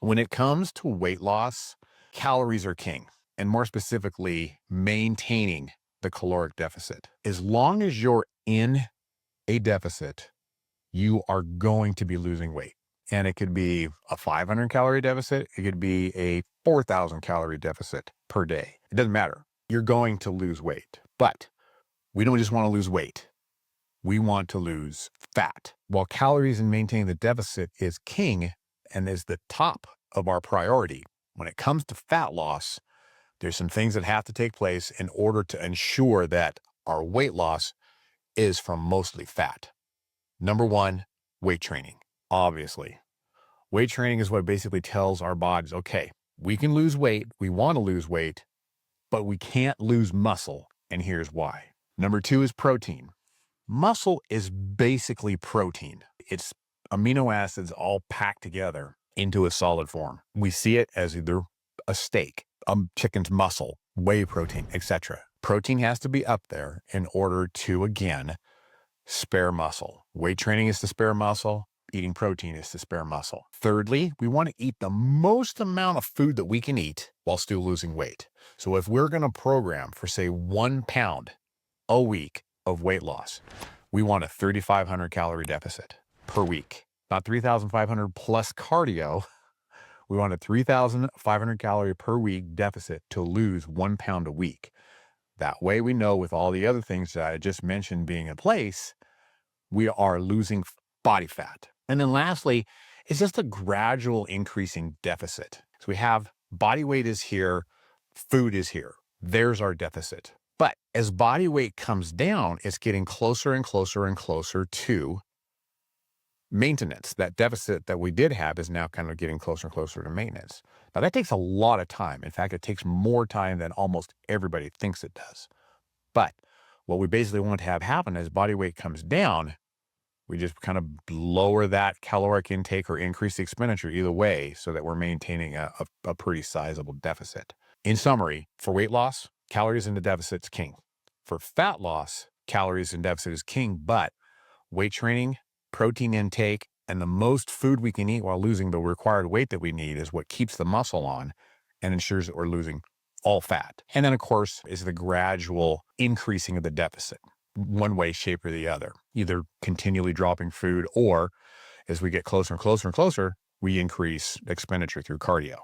When it comes to weight loss, calories are king, and more specifically, maintaining the caloric deficit. As long as you're in a deficit, you are going to be losing weight. And it could be a 500 calorie deficit. It could be a 4,000 calorie deficit per day. It doesn't matter. You're going to lose weight. But we don't just want to lose weight. We want to lose fat. While calories and maintaining the deficit is king and is the top of our priority, when it comes to fat loss, there's some things that have to take place in order to ensure that our weight loss is from mostly fat. Number one, weight training. Obviously, weight training is what basically tells our bodies, okay, we can lose weight, we want to lose weight, but we can't lose muscle. And here's why. Number two is protein. Muscle is basically protein. It's amino acids all packed together into a solid form. We see it as either a steak, a chicken's muscle, whey protein, etc. Protein has to be up there in order to, again, spare muscle. Weight training is to spare muscle. Eating protein is to spare muscle. Thirdly, we want to eat the most amount of food that we can eat while still losing weight. So if we're going to program for, say, 1 pound a week of weight loss, we want a 3,500 calorie deficit per week, not 3,500 plus cardio. We want a 3,500 calorie per week deficit to lose 1 pound a week. That way we know with all the other things that I just mentioned being in place, we are losing body fat. And then lastly, it's just a gradual increasing deficit. So we have body weight is here, food is here. There's our deficit. But as body weight comes down, it's getting closer and closer and closer to maintenance. That deficit that we did have is now kind of getting closer and closer to maintenance. Now that takes a lot of time. In fact, it takes more time than almost everybody thinks it does. But what we basically want to have happen as body weight comes down, we just kind of lower that caloric intake or increase the expenditure either way so that we're maintaining a pretty sizable deficit. In summary, for weight loss, calories in the deficit is king. For fat loss, calories in deficit is king, but weight training, protein intake, and the most food we can eat while losing the required weight that we need is what keeps the muscle on and ensures that we're losing all fat. And then, of course, is the gradual increasing of the deficit, one way, shape, or the other, either continually dropping food or as we get closer and closer and closer, we increase expenditure through cardio.